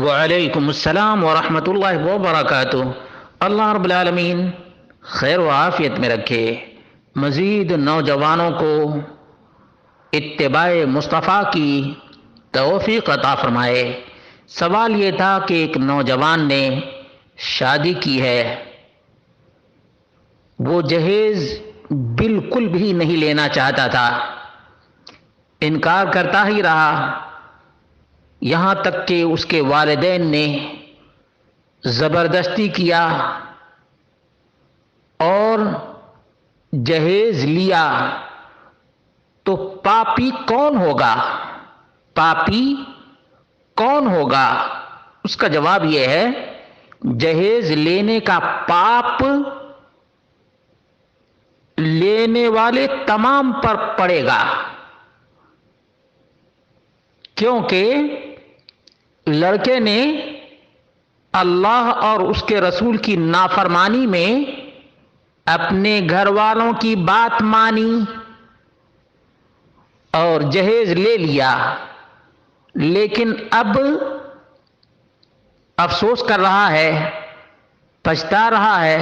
وعلیکم السلام ورحمۃ اللہ وبرکاتہ۔ اللہ رب العالمین خیر و عافیت میں رکھے، مزید نوجوانوں کو اتباع مصطفیٰ کی توفیق عطا فرمائے۔ سوال یہ تھا کہ ایک نوجوان نے شادی کی ہے، وہ جہیز بالکل بھی نہیں لینا چاہتا تھا، انکار کرتا ہی رہا، یہاں تک کہ اس کے والدین نے زبردستی کیا اور جہیز لیا۔ تو پاپی کون ہوگا؟ پاپی کون ہوگا؟ اس کا جواب یہ ہے، جہیز لینے کا پاپ لینے والے تمام پر پڑے گا، کیونکہ لڑکے نے اللہ اور اس کے رسول کی نافرمانی میں اپنے گھر والوں کی بات مانی اور جہیز لے لیا، لیکن اب افسوس کر رہا ہے، پچھتا رہا ہے،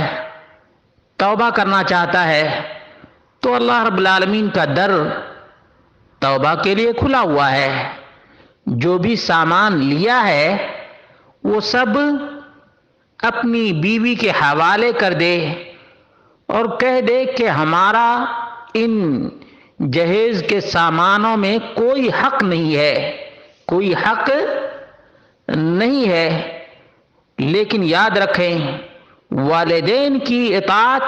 توبہ کرنا چاہتا ہے۔ تو اللہ رب العالمین کا در توبہ کے لیے کھلا ہوا ہے۔ جو بھی سامان لیا ہے وہ سب اپنی بیوی کے حوالے کر دے اور کہہ دے کہ ہمارا ان جہیز کے سامانوں میں کوئی حق نہیں ہے، کوئی حق نہیں ہے۔ لیکن یاد رکھیں، والدین کی اطاعت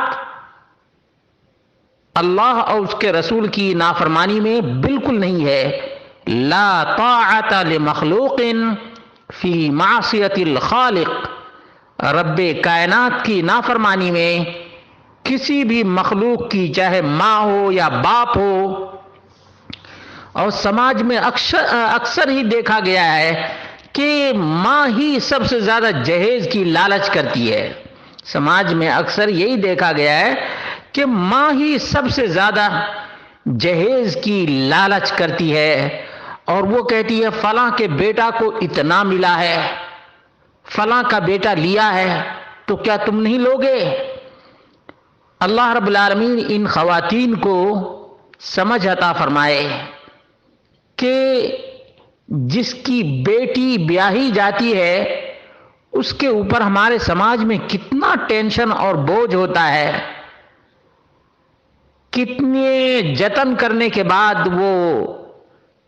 اللہ اور اس کے رسول کی نافرمانی میں بالکل نہیں ہے۔ لا طاعت لمخلوق فی معصیت الخالق، رب کائنات کی نافرمانی میں کسی بھی مخلوق کی، چاہے ماں ہو یا باپ ہو، اور سماج میں اکثر ہی دیکھا گیا ہے کہ ماں ہی سب سے زیادہ جہیز کی لالچ کرتی ہے۔ سماج میں اکثر یہی دیکھا گیا ہے کہ ماں ہی سب سے زیادہ جہیز کی لالچ کرتی ہے، اور وہ کہتی ہے فلاں کے بیٹا کو اتنا ملا ہے، فلاں کا بیٹا لیا ہے، تو کیا تم نہیں لوگے؟ اللہ رب العالمین ان خواتین کو سمجھ عطا فرمائے کہ جس کی بیٹی بیاہی جاتی ہے اس کے اوپر ہمارے سماج میں کتنا ٹینشن اور بوجھ ہوتا ہے، کتنے جتن کرنے کے بعد وہ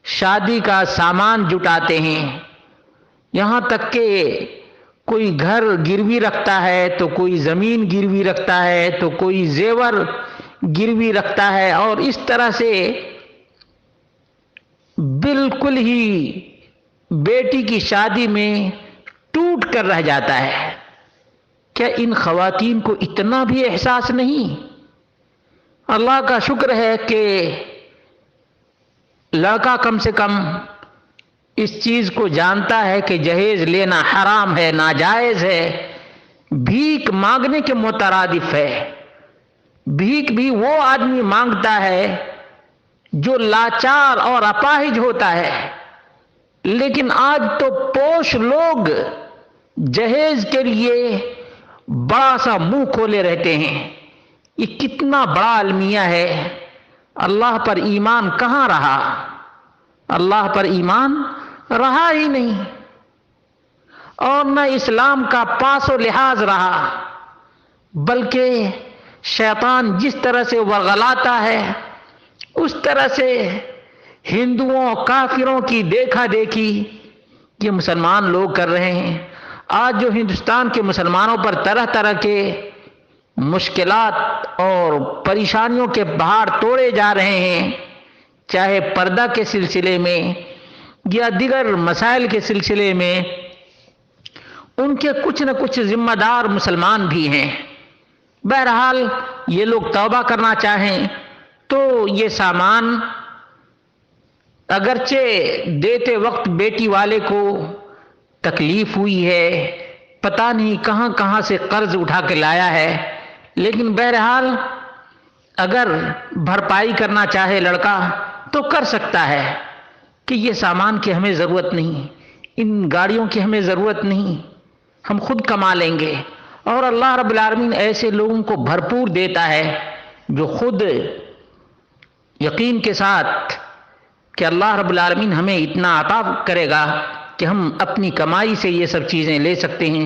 شادی کا سامان جٹاتے ہیں، یہاں تک کہ کوئی گھر گروی رکھتا ہے، تو کوئی زمین گروی رکھتا ہے، تو کوئی زیور گروی رکھتا ہے، اور اس طرح سے بالکل ہی بیٹی کی شادی میں ٹوٹ کر رہ جاتا ہے۔ کیا ان خواتین کو اتنا بھی احساس نہیں؟ اللہ کا شکر ہے کہ لڑکا کم سے کم اس چیز کو جانتا ہے کہ جہیز لینا حرام ہے، ناجائز ہے، بھیک مانگنے کے مترادف ہے۔ بھیک بھی وہ آدمی مانگتا ہے جو لاچار اور اپاہج ہوتا ہے، لیکن آج تو پوش لوگ جہیز کے لیے بڑا سا منہ کھولے رہتے ہیں۔ یہ کتنا بڑا المیہ ہے۔ اللہ پر ایمان کہاں رہا؟ اللہ پر ایمان رہا ہی نہیں، اور نہ اسلام کا پاس و لحاظ رہا، بلکہ شیطان جس طرح سے ورغلاتا ہے اس طرح سے ہندوؤں کافروں کی دیکھا دیکھی یہ مسلمان لوگ کر رہے ہیں۔ آج جو ہندوستان کے مسلمانوں پر طرح طرح کے مشکلات اور پریشانیوں کے پہاڑ توڑے جا رہے ہیں، چاہے پردہ کے سلسلے میں یا دیگر مسائل کے سلسلے میں، ان کے کچھ نہ کچھ ذمہ دار مسلمان بھی ہیں۔ بہرحال یہ لوگ توبہ کرنا چاہیں تو یہ سامان اگرچہ دیتے وقت بیٹی والے کو تکلیف ہوئی ہے، پتہ نہیں کہاں کہاں سے قرض اٹھا کے لایا ہے، لیکن بہرحال اگر بھرپائی کرنا چاہے لڑکا تو کر سکتا ہے کہ یہ سامان کی ہمیں ضرورت نہیں، ان گاڑیوں کی ہمیں ضرورت نہیں، ہم خود کما لیں گے۔ اور اللہ رب العالمین ایسے لوگوں کو بھرپور دیتا ہے جو خود یقین کے ساتھ کہ اللہ رب العالمین ہمیں اتنا عطا کرے گا کہ ہم اپنی کمائی سے یہ سب چیزیں لے سکتے ہیں،